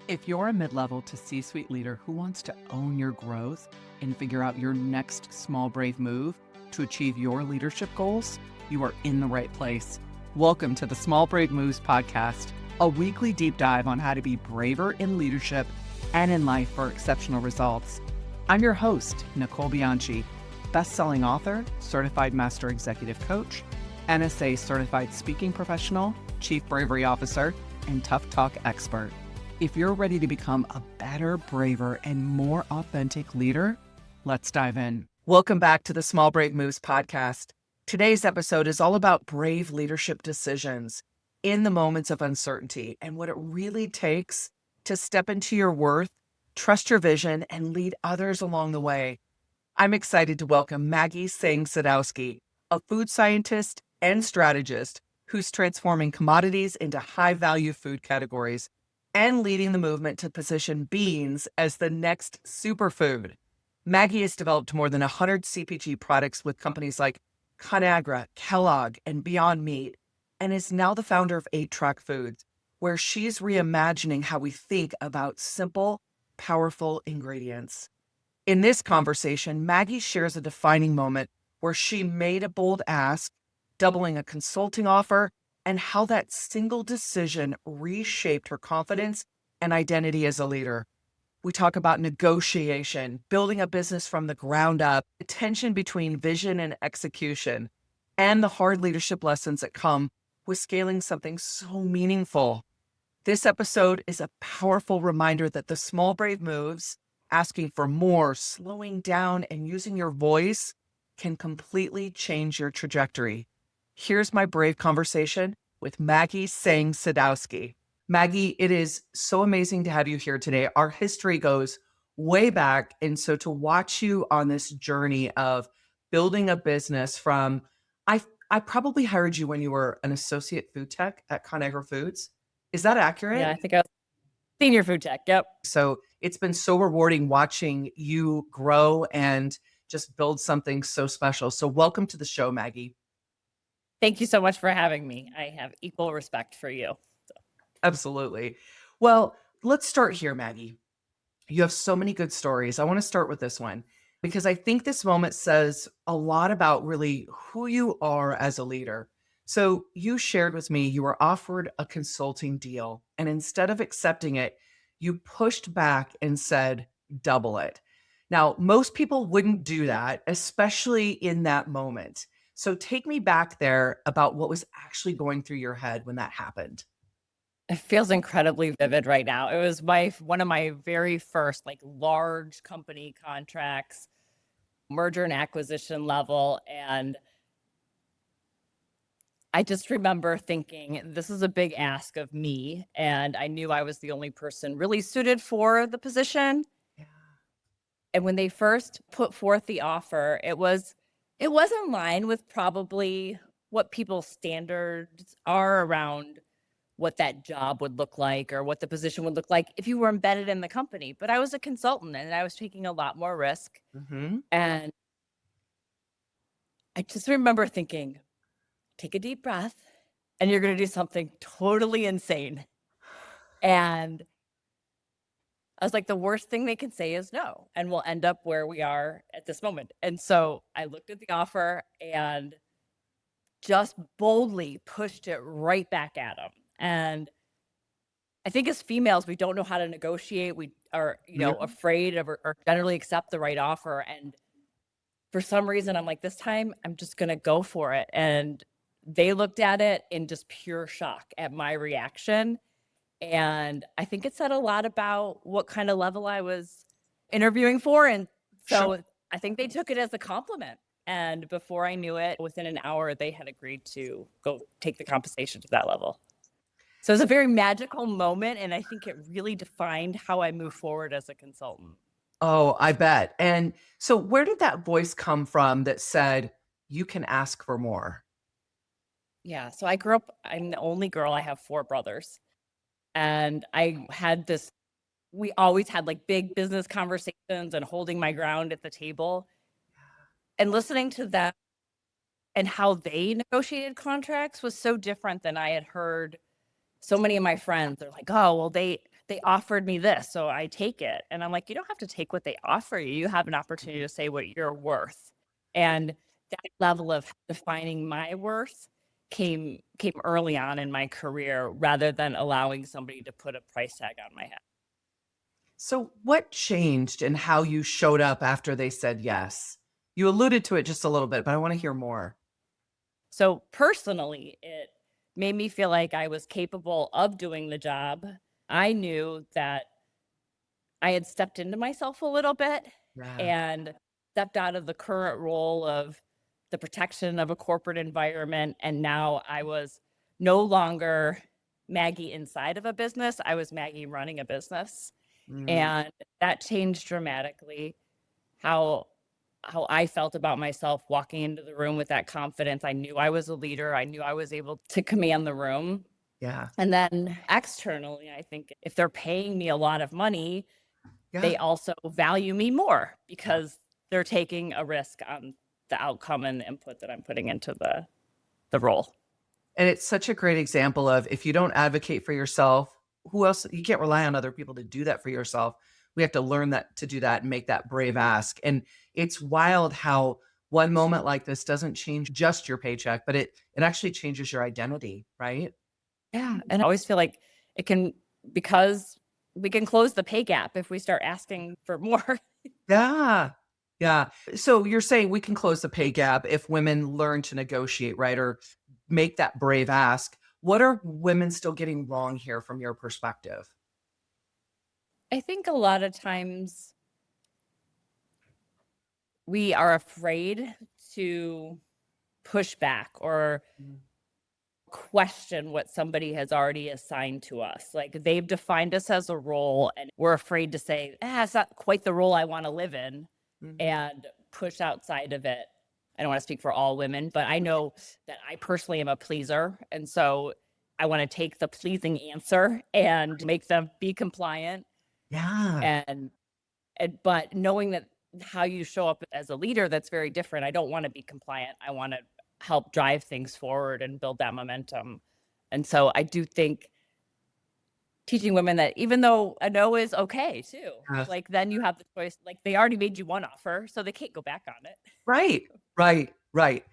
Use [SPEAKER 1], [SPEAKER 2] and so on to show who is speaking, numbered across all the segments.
[SPEAKER 1] If you're a mid-level to C-suite leader who wants to own your growth and figure out your next small, brave move to achieve your leadership goals, you are in the right place. Welcome to the Small Brave Moves podcast, a weekly deep dive on how to be braver in leadership and in life for exceptional results. I'm your host, Nicole Bianchi, best-selling author, certified master executive coach, NSA certified speaking professional, chief bravery officer, and tough talk expert. If you're ready to become a better, braver, and more authentic leader, let's dive in. Welcome back to the Small Brave Moves podcast. Today's episode is all about brave leadership decisions in the moments of uncertainty and what it really takes to step into your worth, trust your vision, and lead others along the way. I'm excited to welcome Maggie Seng Sadowsky, a food scientist and strategist who's transforming commodities into high-value food categories and leading the movement to position beans as the next superfood. Maggie has developed more than 100 CPG products with companies like Conagra, Kellogg, and Beyond Meat, and is now the founder of 8 Track Foods, where she's reimagining how we think about simple, powerful ingredients. In this conversation, Maggie shares a defining moment where she made a bold ask, doubling a consulting offer, and how that single decision reshaped her confidence and identity as a leader. We talk about negotiation, building a business from the ground up, the tension between vision and execution, and the hard leadership lessons that come with scaling something so meaningful. This episode is a powerful reminder that the small, brave moves, asking for more, slowing down, and using your voice can completely change your trajectory. Here's my brave conversation with Maggie Seng Sadowsky. Maggie, it is so amazing to have you here today. Our history goes way back. And so to watch you on this journey of building a business from, I probably hired you when you were an associate food tech at Conagra Foods. Is that accurate?
[SPEAKER 2] Yeah, I think I was senior food tech. Yep.
[SPEAKER 1] So it's been so rewarding watching you grow and just build something so special. So welcome to the show, Maggie.
[SPEAKER 2] Thank you so much for having me. I have equal respect for you.
[SPEAKER 1] Absolutely. Well, let's start here, Maggie. You have so many good stories. I want to start with this one because I think this moment says a lot about really who you are as a leader. So you shared with me you were offered a consulting deal, and instead of accepting it, you pushed back and said, double it. Now, most people wouldn't do that, especially in that moment. So take me back there about what was actually going through your head when that happened.
[SPEAKER 2] It feels incredibly vivid right now. It was one of my very first large company contracts, merger and acquisition level. And I just remember thinking, this is a big ask of me. And I knew I was the only person really suited for the position.
[SPEAKER 1] Yeah.
[SPEAKER 2] And when they first put forth the offer, it was in line with probably what people's standards are around what that job would look like or what the position would look like if you were embedded in the company. But I was a consultant and I was taking a lot more risk.
[SPEAKER 1] Mm-hmm.
[SPEAKER 2] And I just remember thinking, take a deep breath and you're going to do something totally insane. And I was like, the worst thing they can say is no, and we'll end up where we are at this moment. And so I looked at the offer and just boldly pushed it right back at them. And I think as females, we don't know how to negotiate. We are, afraid of or generally accept the right offer. And for some reason, I'm like, this time I'm just going to go for it. And they looked at it in just pure shock at my reaction. And I think it said a lot about what kind of level I was interviewing for. And so I think they took it as a compliment. And before I knew it, within an hour, they had agreed to go take the compensation to that level. So it was a very magical moment. And I think it really defined how I move forward as a consultant.
[SPEAKER 1] Oh, I bet. And so where did that voice come from that said, you can ask for more?
[SPEAKER 2] Yeah. So I grew up, I'm the only girl. I have 4 brothers. And I had we always had big business conversations and holding my ground at the table and listening to them and how they negotiated contracts was so different than I had heard. So many of my friends are like, oh, well, they they offered me this, so I take it. And I'm like, you don't have to take what they offer you. You have an opportunity to say what you're worth. And that level of defining my worth came early on in my career rather than allowing somebody to put a price tag on my head.
[SPEAKER 1] So, what changed in how you showed up after they said yes? You alluded to it just a little bit, but I want to hear more.
[SPEAKER 2] So personally, it made me feel like I was capable of doing the job. I knew that I had stepped into myself a little bit
[SPEAKER 1] Yeah.
[SPEAKER 2] and stepped out of the current role of the protection of a corporate environment. And now I was no longer Maggie inside of a business. I was Maggie running a business.
[SPEAKER 1] Mm,
[SPEAKER 2] And that changed dramatically how I felt about myself walking into the room with that confidence. I knew I was a leader. I knew I was able to command the room.
[SPEAKER 1] yeah.
[SPEAKER 2] And then externally, I think if they're paying me a lot of money,
[SPEAKER 1] Yeah.
[SPEAKER 2] they also value me more because they're taking a risk on the outcome and the input that I'm putting into the role.
[SPEAKER 1] And it's such a great example of if you don't advocate for yourself, who else? You can't rely on other people to do that for yourself. We have to learn that to do that and make that brave ask. And it's wild how one moment like this doesn't change just your paycheck, but it actually changes your identity, right?
[SPEAKER 2] Yeah. And I always feel like it can, because we can close the pay gap if we start asking for more.
[SPEAKER 1] Yeah. Yeah. So you're saying we can close the pay gap if women learn to negotiate, right? Or make that brave ask. What are women still getting wrong here from your perspective?
[SPEAKER 2] I think a lot of times we are afraid to push back or
[SPEAKER 1] Mm,
[SPEAKER 2] question what somebody has already assigned to us. Like they've defined us as a role, and we're afraid to say, it's not quite the role I want to live in
[SPEAKER 1] mhm.
[SPEAKER 2] and push outside of it. I don't want to speak for all women, but I know that I personally am a pleaser. And so I want to take the pleasing answer and make them be compliant.
[SPEAKER 1] Yeah.
[SPEAKER 2] And but knowing that how you show up as a leader, that's very different. I don't want to be compliant. I want to help drive things forward and build that momentum. And so I do think teaching women that even though a no is okay too,
[SPEAKER 1] Yes.
[SPEAKER 2] like then you have the choice, like they already made you one offer, so they can't go back on it.
[SPEAKER 1] Right. Right. Right.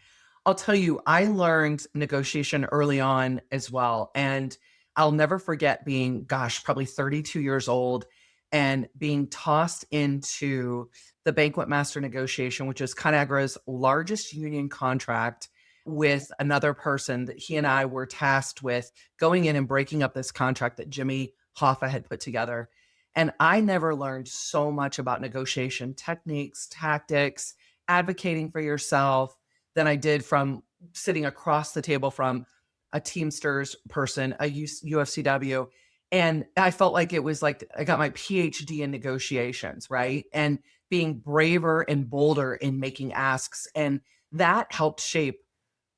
[SPEAKER 1] I'll tell you, I learned negotiation early on as well. And I'll never forget being, gosh, probably 32 years old and being tossed into the banquet master negotiation, which is ConAgra's largest union contract with another person that he and I were tasked with going in and breaking up this contract that Jimmy Hoffa had put together. And I never learned so much about negotiation techniques, tactics, advocating for yourself than I did from sitting across the table from a Teamsters person, a UFCW. And I felt like it was like I got my PhD in negotiations, right? And being braver and bolder in making asks. And that helped shape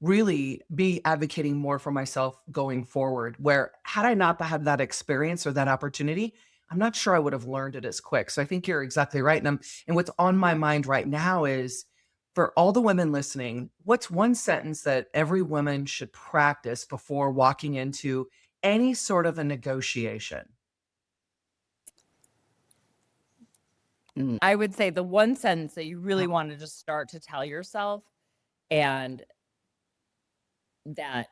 [SPEAKER 1] really be advocating more for myself going forward. Where had I not had that experience or that opportunity, I'm not sure I would have learned it as quick. So I think you're exactly right. And what's on my mind right now is for all the women listening, what's one sentence that every woman should practice before walking into any sort of a negotiation?
[SPEAKER 2] I would say the one sentence that you really want to just start to tell yourself, and that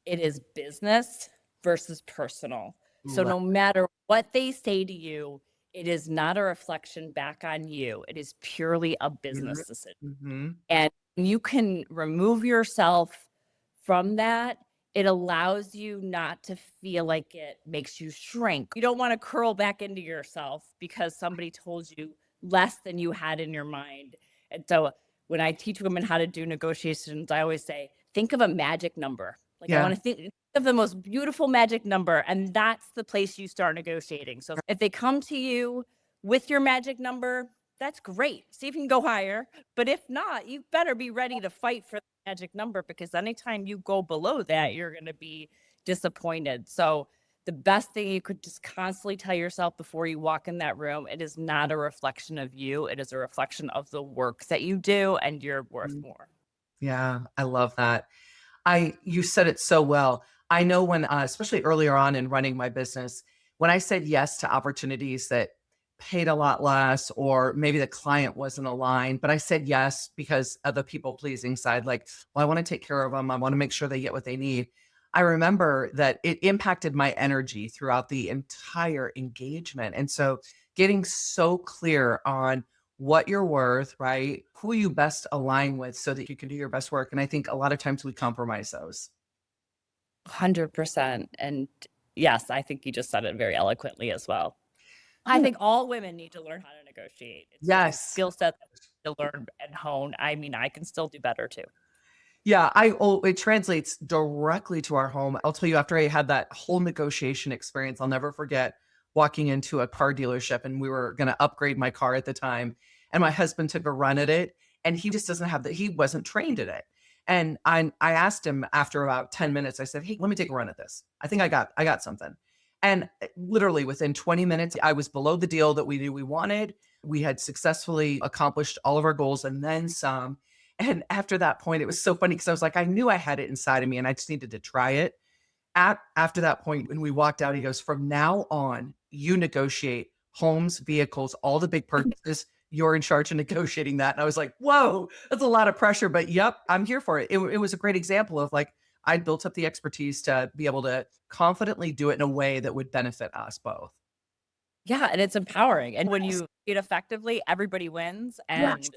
[SPEAKER 2] it is business versus personal. So
[SPEAKER 1] Love
[SPEAKER 2] no matter what they say to you, it is not a reflection back on you. It is purely a business
[SPEAKER 1] it.
[SPEAKER 2] decision.
[SPEAKER 1] Mhm.
[SPEAKER 2] And you can remove yourself from that. It allows you not to feel like it makes you shrink. You don't want to curl back into yourself because somebody told you less than you had in your mind. And so when I teach women how to do negotiations, I always say, think of a magic number. Like I
[SPEAKER 1] Yeah.
[SPEAKER 2] want to think of the most beautiful magic number, and that's the place you start negotiating. So if they come to you with your magic number, that's great. See if you can go higher. But if not, you better be ready to fight for the magic number, because anytime you go below that, you're going to be disappointed. So the best thing you could just constantly tell yourself before you walk in that room, it is not a reflection of you. It is a reflection of the work that you do, and you're worth
[SPEAKER 1] Mm.
[SPEAKER 2] more.
[SPEAKER 1] Yeah, I love that. I you said it so well. I know when, especially earlier on in running my business, when I said yes to opportunities that paid a lot less, or maybe the client wasn't aligned, but I said yes because of the people pleasing side. Like, well, I want to take care of them. I want to make sure they get what they need. I remember that it impacted my energy throughout the entire engagement. And so getting so clear on what you're worth, right? Who you best align with so that you can do your best work. And I think a lot of times we compromise those.
[SPEAKER 2] 100%. And yes, I think you just said it very eloquently as well. I
[SPEAKER 1] Oh,
[SPEAKER 2] think all women need to learn how to negotiate. It's just a
[SPEAKER 1] yes.
[SPEAKER 2] skill set that we need to learn and hone. I mean, I can still do better too.
[SPEAKER 1] Yeah, it translates directly to our home. I'll tell you, after I had that whole negotiation experience, I'll never forget walking into a car dealership, and we were gonna upgrade my car at the time, and my husband took a run at it, and he just doesn't have he wasn't trained at it. And I asked him after about 10 minutes, I said, "Hey, let me take a run at this. I got something." And literally within 20 minutes, I was below the deal that we knew we wanted. We had successfully accomplished all of our goals and then some. And after that point, it was so funny because I was like, I knew I had it inside of me and I just needed to try it. After that point, when we walked out, he goes, "From now on, you negotiate homes, vehicles, all the big purchases. You're in charge of negotiating that." And I was like, whoa, that's a lot of pressure. But yep, I'm here for it. It was a great example of like, I built up the expertise to be able to confidently do it in a way that would benefit us both.
[SPEAKER 2] Yeah, and it's empowering. And when
[SPEAKER 1] Yes.
[SPEAKER 2] you do it effectively, everybody wins
[SPEAKER 1] Yes.
[SPEAKER 2] and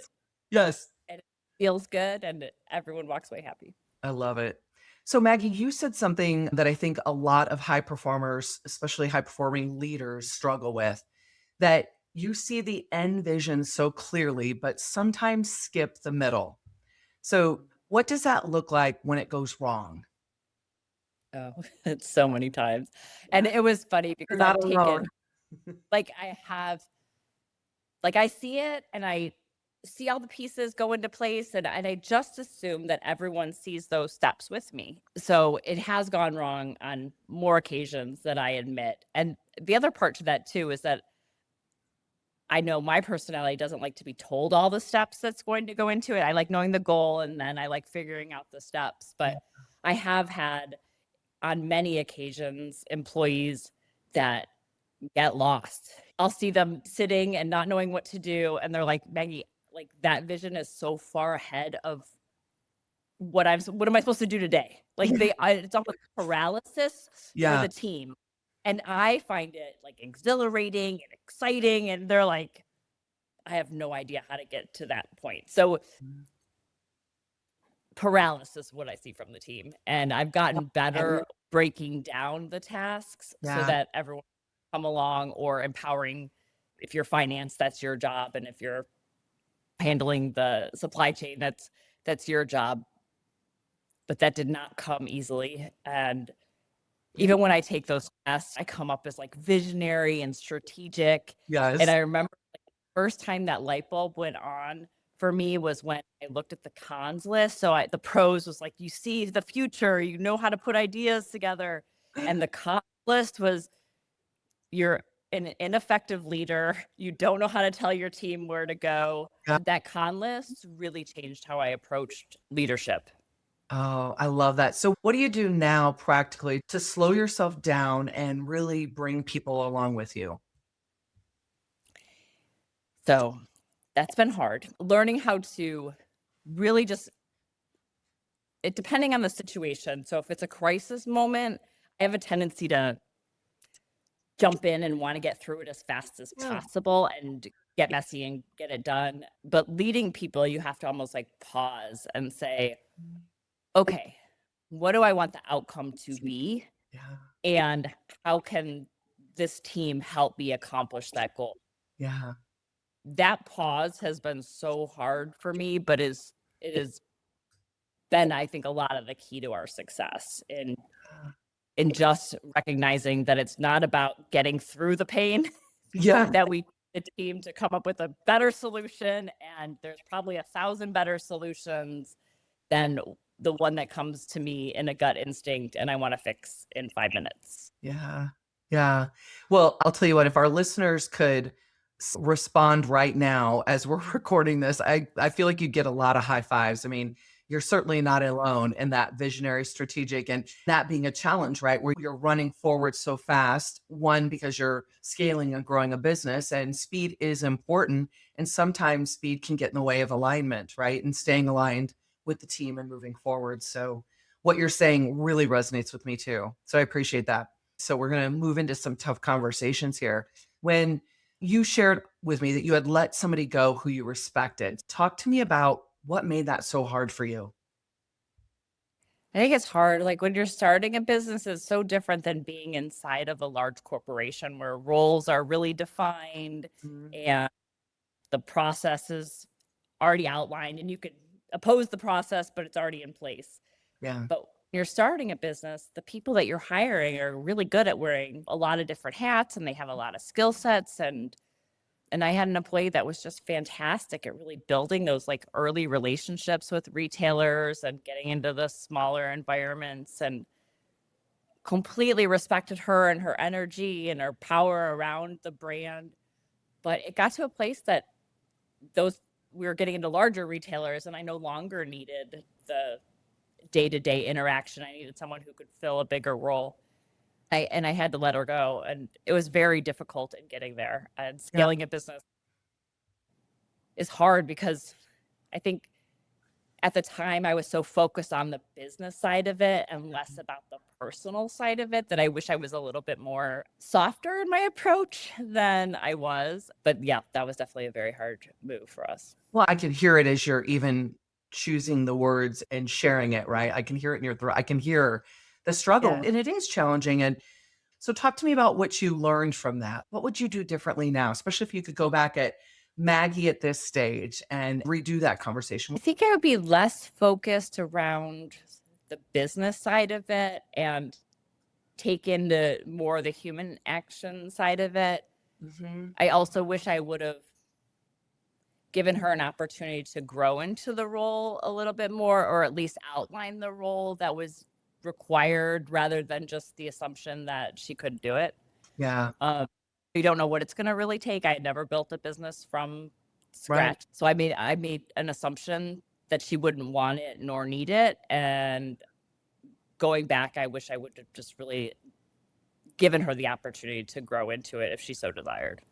[SPEAKER 1] Yes.
[SPEAKER 2] it feels good and everyone walks away happy.
[SPEAKER 1] I love it. So, Maggie, you said something that I think a lot of high performers, especially high performing leaders, struggle with, that you see the end vision so clearly, but sometimes skip the middle. So, what does that look like when it goes wrong?
[SPEAKER 2] Oh, it's so many times. And it was funny
[SPEAKER 1] You're
[SPEAKER 2] because
[SPEAKER 1] not
[SPEAKER 2] I've
[SPEAKER 1] alone.
[SPEAKER 2] taken like I have like I see it and I see all the pieces go into place and I just assume that everyone sees those steps with me. So it has gone wrong on more occasions than I admit. And the other part to that too is that I know my personality doesn't like to be told all the steps that's going to go into it. I like knowing the goal and then I like figuring out the steps. But
[SPEAKER 1] Yeah.
[SPEAKER 2] I have had on many occasions employees that get lost. I'll see them sitting and not knowing what to do, and they're like, "Maggie, like, that vision is so far ahead of what am I supposed to do today?" Like, it's almost paralysis for
[SPEAKER 1] Yeah.
[SPEAKER 2] the team, and I find it, like, exhilarating and exciting, and they're like, "I have no idea how to get to that point." So, paralysis is what I see from the team, and I've gotten better breaking down the tasks so
[SPEAKER 1] Yeah.
[SPEAKER 2] that everyone come along or empowering if you're finance, that's your job, and if you're handling the supply chain, that's your job, but that did not come easily, and
[SPEAKER 1] Yeah.
[SPEAKER 2] even when I take those tests, I come up as, like, visionary and strategic, and
[SPEAKER 1] Yes.
[SPEAKER 2] I remember first time that light bulb went on for me was when I looked at the cons list. So the pros was like, you see the future, you know how to put ideas together. And the con list was you're an ineffective leader. You don't know how to tell your team where to go.
[SPEAKER 1] Yeah.
[SPEAKER 2] That con list really changed how I approached leadership.
[SPEAKER 1] Oh, I love that. So, what do you do now practically to slow yourself down and really bring people along with you?
[SPEAKER 2] So that's been hard. Learning how to really just it depending on the situation. So if it's a crisis moment, I have a tendency to jump in and want to get through it as fast as
[SPEAKER 1] Yeah.
[SPEAKER 2] possible and get messy and get it done. But leading people, you have to almost like pause and say, okay, what do I want the outcome to be?
[SPEAKER 1] Yeah.
[SPEAKER 2] And how can this team help me accomplish that goal?
[SPEAKER 1] Yeah.
[SPEAKER 2] That pause has been so hard for me, but it has been, I think, a lot of the key to our success in just recognizing that it's not about getting through the pain,
[SPEAKER 1] Yeah.
[SPEAKER 2] that we the team to come up with a better solution, and there's probably 1,000 better solutions than the one that comes to me in a gut instinct and I wanna fix in 5 minutes.
[SPEAKER 1] Yeah. Yeah. Well, I'll tell you what, if our listeners could respond right now as we're recording this, I feel like you'd get a lot of high fives. I mean, you're certainly not alone in that visionary strategic and that being a challenge, right? Where you're running forward so fast, one, because you're scaling and growing a business, and speed is important. And sometimes speed can get in the way of alignment, right? And staying aligned with the team and moving forward. So what you're saying really resonates with me too. So I appreciate that. So we're going to move into some tough conversations here. When you shared with me that you had let somebody go who you respected, talk to me about what made that so hard for you.
[SPEAKER 2] I think it's hard. Like when you're starting a business, it's so different than being inside of a large corporation where roles are really defined
[SPEAKER 1] Mhm.
[SPEAKER 2] and the process is already outlined and you can oppose the process, but it's already in place.
[SPEAKER 1] Yeah.
[SPEAKER 2] But when you're starting a business, the people that you're hiring are really good at wearing a lot of different hats and they have a lot of skill sets and I had an employee that was just fantastic at really building those like early relationships with retailers and getting into the smaller environments and completely respected her and her energy and her power around the brand. But it got to a place that those we were getting into larger retailers and I no longer needed the day-to-day interaction. I needed someone who could fill a bigger role. I had to let her go and it was very difficult in getting there. And
[SPEAKER 1] Yeah.
[SPEAKER 2] scaling a business is hard because I think at the time I was so focused on the business side of it and less about the personal side of it that I wish I was a little bit more softer in my approach than I was. But yeah, that was definitely a very hard move for us.
[SPEAKER 1] Well, I can hear it as you're even choosing the words and sharing it, right? I can hear it in your throat. I can hear the struggle,
[SPEAKER 2] Yeah.
[SPEAKER 1] and it is challenging. And so, talk to me about what you learned from that. What would you do differently now, especially if you could go back at Maggie at this stage and redo that conversation?
[SPEAKER 2] I think I would be less focused around the business side of it and take into more the human action side of it.
[SPEAKER 1] Mhm.
[SPEAKER 2] I also wish I would have given her an opportunity to grow into the role a little bit more, or at least outline the role that was required rather than just the assumption that she could do it.
[SPEAKER 1] Yeah.
[SPEAKER 2] Um, you don't know what it's going to really take. I had never built a business from
[SPEAKER 1] Right.
[SPEAKER 2] scratch. So I made an assumption that she wouldn't want it nor need it. And going back, I wish I would have just really given her the opportunity to grow into it if she so desired.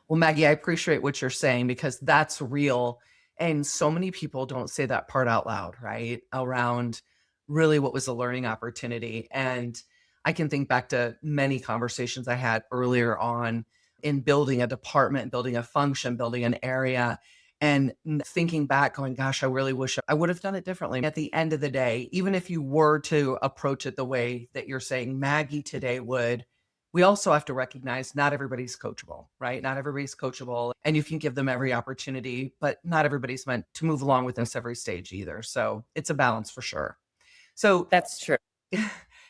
[SPEAKER 1] Well, Maggie, I appreciate what you're saying because that's real. And so many people don't say that part out loud, right? Around really what was a learning opportunity. And I can think back to many conversations I had earlier on in building a department, building a function, building an area, and thinking back, going, gosh, I really wish I would have done it differently. At the end of the day, even if you were to approach it the way that you're saying Maggie today would, we also have to recognize not everybody's coachable, right? Not everybody's coachable, and you can give them every opportunity, but not everybody's meant to move along with us every stage either. So it's a balance for sure. So
[SPEAKER 2] That's true.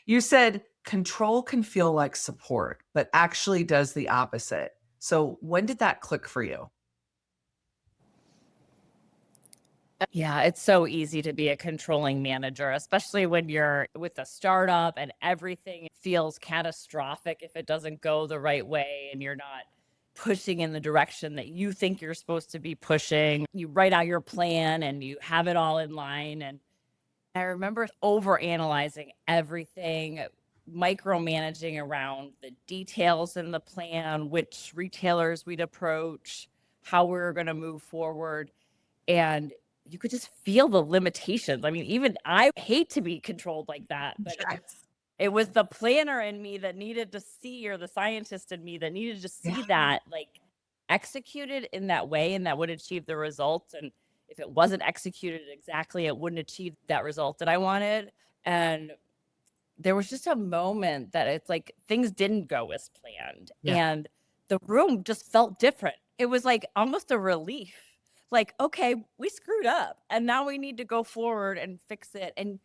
[SPEAKER 1] you said control can feel like support, but actually does the opposite. So when did that click for you?
[SPEAKER 2] Yeah, it's so easy to be a controlling manager, especially when you're with a startup and everything feels catastrophic if it doesn't go the right way and you're not pushing in the direction that you think you're supposed to be pushing. You write out your plan and you have it all in line. And I remember over analyzing everything, micromanaging around the details in the plan, which retailers we'd approach, how we were going to move forward. And you could just feel the limitations. I mean, even I hate to be controlled like that, but
[SPEAKER 1] Yes.
[SPEAKER 2] it was the planner in me that needed to see, or the scientist in me that needed to
[SPEAKER 1] Yeah.
[SPEAKER 2] see that like executed in that way and that would achieve the results. And if it wasn't executed exactly, it wouldn't achieve that result that I wanted. And there was just a moment that it's like things didn't go as planned
[SPEAKER 1] Yeah.
[SPEAKER 2] and the room just felt different. It was like almost a relief. Like, okay, we screwed up and now we need to go forward and fix it. And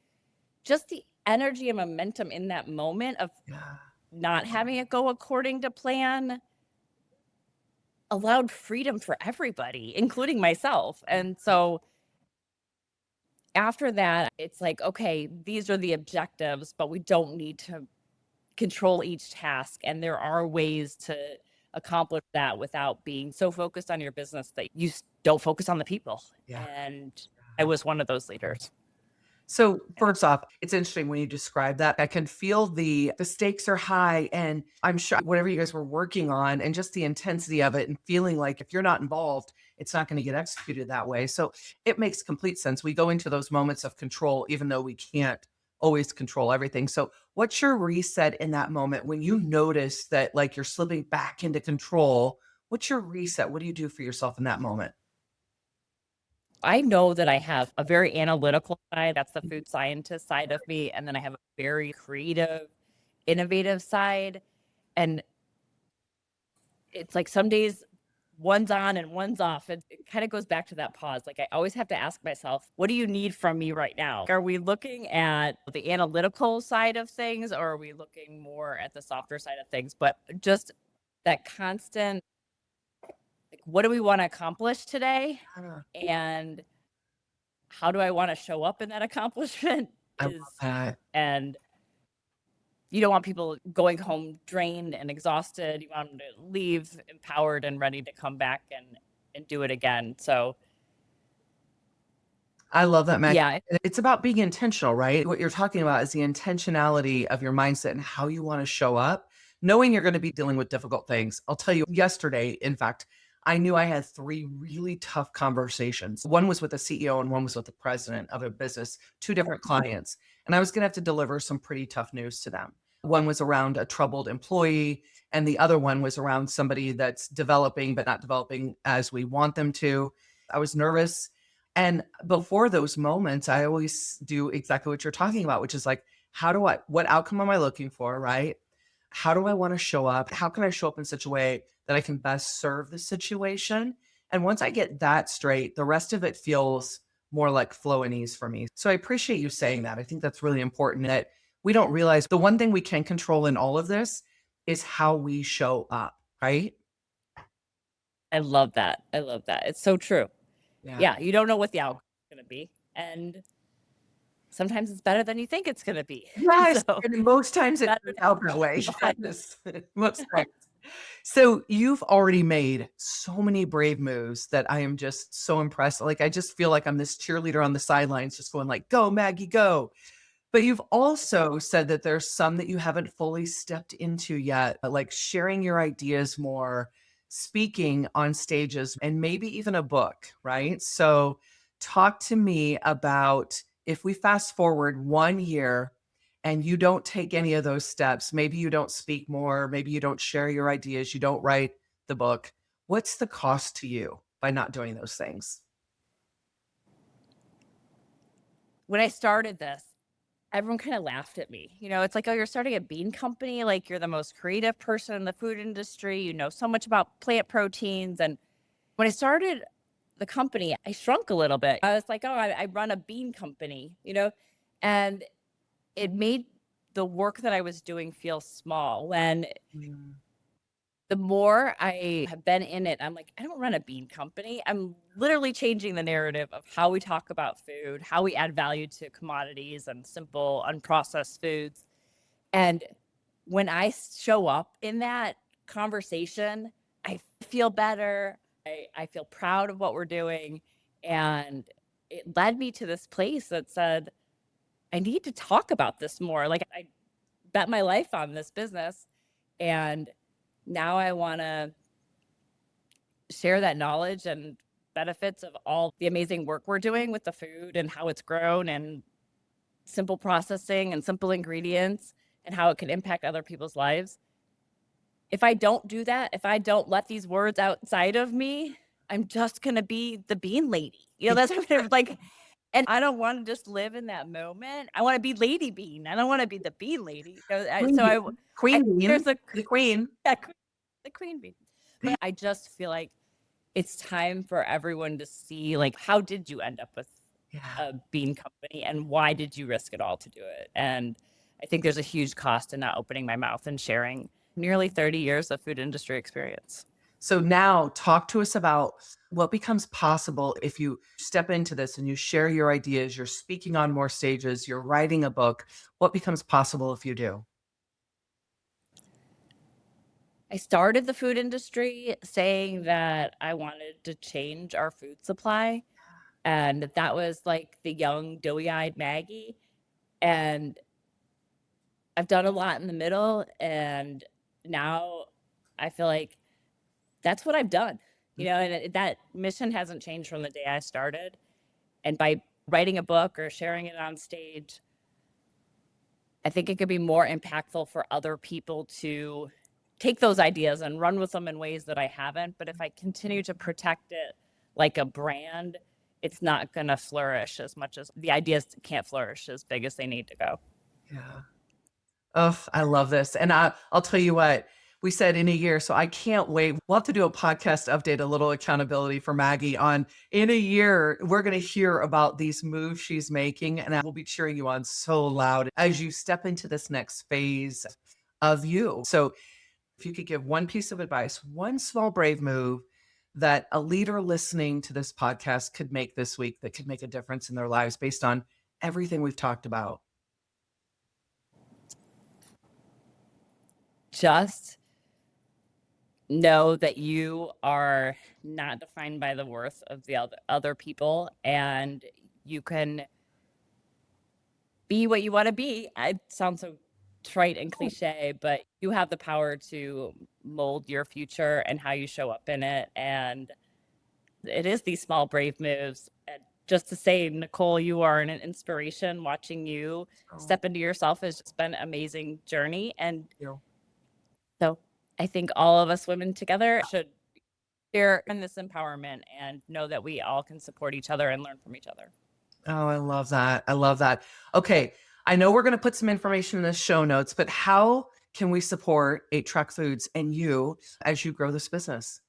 [SPEAKER 2] just the energy and momentum in that moment of
[SPEAKER 1] Yeah.
[SPEAKER 2] not having it go according to plan allowed freedom for everybody, including myself. And so after that, it's like, okay, these are the objectives, but we don't need to control each task. And there are ways to accomplish that without being so focused on your business that you don't focus on the people.
[SPEAKER 1] Yeah.
[SPEAKER 2] And I was one of those leaders.
[SPEAKER 1] So first off, it's interesting when you describe that. I can feel the stakes are high, and I'm sure whatever you guys were working on and just the intensity of it and feeling like if you're not involved, it's not going to get executed that way. So it makes complete sense. We go into those moments of control, even though we can't always control everything. So what's your reset in that moment when you notice that like you're slipping back into control? What's your reset? What do you do for yourself in that moment?
[SPEAKER 2] I know that I have a very analytical side, that's the food scientist side of me, and then I have a very creative, innovative side, and it's like some days one's on and one's off. It kind of goes back to that pause. Like I always have to ask myself, what do you need from me right now? Are we looking at the analytical side of things or are we looking more at the softer side of things? But just that constant, like, what do we want to accomplish today?
[SPEAKER 1] Ah,
[SPEAKER 2] And how do I want to show up in that accomplishment
[SPEAKER 1] I love
[SPEAKER 2] is,
[SPEAKER 1] that.
[SPEAKER 2] and you don't want people going home drained and exhausted. You want them to leave empowered and ready to come back and do it again. So
[SPEAKER 1] I love that, Maggie.
[SPEAKER 2] yeah,
[SPEAKER 1] It's about being intentional, right? What you're talking about is the intentionality of your mindset and how you want to show up, knowing you're going to be dealing with difficult things. I'll tell you, yesterday, in fact, I knew I had three really tough conversations. One was with the CEO and one was with the president of a business, two different clients. And I was going to have to deliver some pretty tough news to them. One was around a troubled employee, and the other one was around somebody that's developing, but not developing as we want them to. I was nervous. And before those moments, I always do exactly what you're talking about, which is like, what outcome am I looking for? Right? How do I want to show up? How can I show up in such a way that I can best serve the situation? And once I get that straight, the rest of it feels more like flow and ease for me. So I appreciate you saying that. I think that's really important that we don't realize the one thing we can control in all of this is how we show up, right?
[SPEAKER 2] I love that. I love that. It's so true.
[SPEAKER 1] Yeah.
[SPEAKER 2] Yeah, you don't know what the outcome is going to be. And sometimes it's better than you think it's going to be.
[SPEAKER 1] Yes,
[SPEAKER 2] So
[SPEAKER 1] and most times it
[SPEAKER 2] better
[SPEAKER 1] turns
[SPEAKER 2] than
[SPEAKER 1] out that way.
[SPEAKER 2] but
[SPEAKER 1] Yes, most times. So you've already made so many brave moves that I am just so impressed. Like I just feel like I'm this cheerleader on the sidelines, just going like, "Go, Maggie, go!" But you've also said that there's some that you haven't fully stepped into yet, like sharing your ideas more, speaking on stages, and maybe even a book, right? So, talk to me about if we fast forward 1 year and you don't take any of those steps, maybe you don't speak more, maybe you don't share your ideas, you don't write the book. What's the cost to you by not doing those things?
[SPEAKER 2] when I started this, everyone kind of laughed at me. It's like, oh, you're starting a bean company. Like you're the most creative person in the food industry. You know so much about plant proteins. And when I started the company, I shrunk a little bit. I was like, oh, I run a bean company, and it made the work that I was doing feel small. When
[SPEAKER 1] Mm,
[SPEAKER 2] the more I have been in it, I'm like, I don't run a bean company. I'm literally changing the narrative of how we talk about food, how we add value to commodities and simple, unprocessed foods. And when I show up in that conversation, I feel better. I feel proud of what we're doing. And it led me to this place that said, I need to talk about this more. Like I bet my life on this business. And now I want to share that knowledge and benefits of all the amazing work we're doing with the food and how it's grown and simple processing and simple ingredients and how it can impact other people's lives. If I don't do that, if I don't let these words outside of me, I'm just going to be the bean lady. That's what I'm like. And I don't want to just live in that moment. I want to be Lady Bean. I don't want to be the bean lady.
[SPEAKER 1] Queen
[SPEAKER 2] So
[SPEAKER 1] bean,
[SPEAKER 2] I
[SPEAKER 1] queen
[SPEAKER 2] there's
[SPEAKER 1] bean, the queen.
[SPEAKER 2] yeah, the queen bee. But I just feel like it's time for everyone to see, like, how did you end up with
[SPEAKER 1] Yeah.
[SPEAKER 2] a bean company and why did you risk it all to do it? And I think there's a huge cost in not opening my mouth and sharing nearly 30 years of food industry experience.
[SPEAKER 1] So now talk to us about what becomes possible if you step into this and you share your ideas, you're speaking on more stages, you're writing a book. What becomes possible if you do?
[SPEAKER 2] I started the food industry saying that I wanted to change our food supply. And that was like the young, doughy-eyed Maggie. And I've done a lot in the middle, and now I feel like that's what I've done, and that mission hasn't changed from the day I started. And by writing a book or sharing it on stage, I think it could be more impactful for other people to take those ideas and run with them in ways that I haven't. But if I continue to protect it like a brand, it's not going to flourish as much as the ideas can't flourish as big as they need to go.
[SPEAKER 1] Yeah. Oh, I love this. And I'll tell you what, we said in a year, so I can't wait. We'll have to do a podcast update, a little accountability for Maggie on in a year, we're going to hear about these moves she's making. And I will be cheering you on so loud as you step into this next phase of you. So if you could give one piece of advice, one small, brave move that a leader listening to this podcast could make this week that could make a difference in their lives based on everything we've talked about.
[SPEAKER 2] Just know that you are not defined by the worth of the other people, and you can be what you want to be. It sounds so trite and cliche, but you have the power to mold your future and how you show up in it. And it is these small, brave moves. And just to say, Nicole, you are an inspiration. Watching you step into yourself has just been an amazing journey. And so I think all of us women together should share in this empowerment and know that we all can support each other and learn from each other.
[SPEAKER 1] Oh, I love that. I love that. Okay. I know we're going to put some information in the show notes, but how can we support 8-Track Foods and you as you grow this business?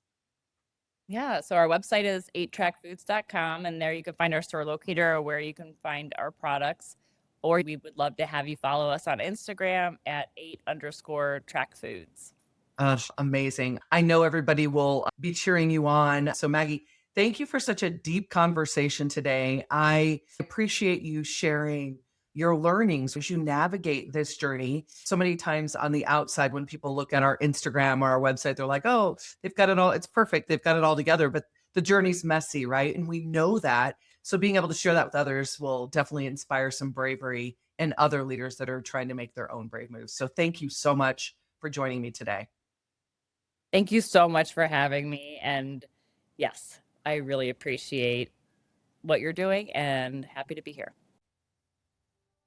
[SPEAKER 2] Yeah, so our website is 8trackfoods.com, and there you can find our store locator or where you can find our products. Or we would love to have you follow us on Instagram at 8_trackfoods.
[SPEAKER 1] Amazing. I know everybody will be cheering you on. So Maggie, thank you for such a deep conversation today. I appreciate you sharing your learnings as you navigate this journey. So many times on the outside, when people look at our Instagram or our website, they're like, oh, they've got it all. It's perfect. They've got it all together, but the journey's messy, right? And we know that. So being able to share that with others will definitely inspire some bravery in other leaders that are trying to make their own brave moves. So thank you so much for joining me today.
[SPEAKER 2] Thank you so much for having me. And yes, I really appreciate what you're doing and happy to be here.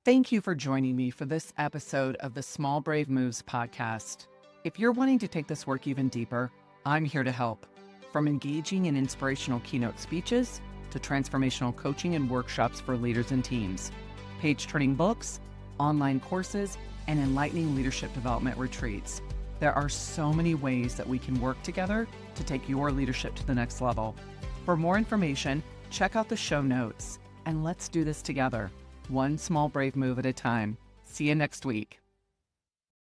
[SPEAKER 1] Thank you for joining me for this episode of the Small Brave Moves podcast. If you're wanting to take this work even deeper, I'm here to help. From engaging in inspirational keynote speeches to transformational coaching and workshops for leaders and teams, page-turning books, online courses, and enlightening leadership development retreats. There are so many ways that we can work together to take your leadership to the next level. For more information, check out the show notes, and let's do this together, one small brave move at a time. See you next week.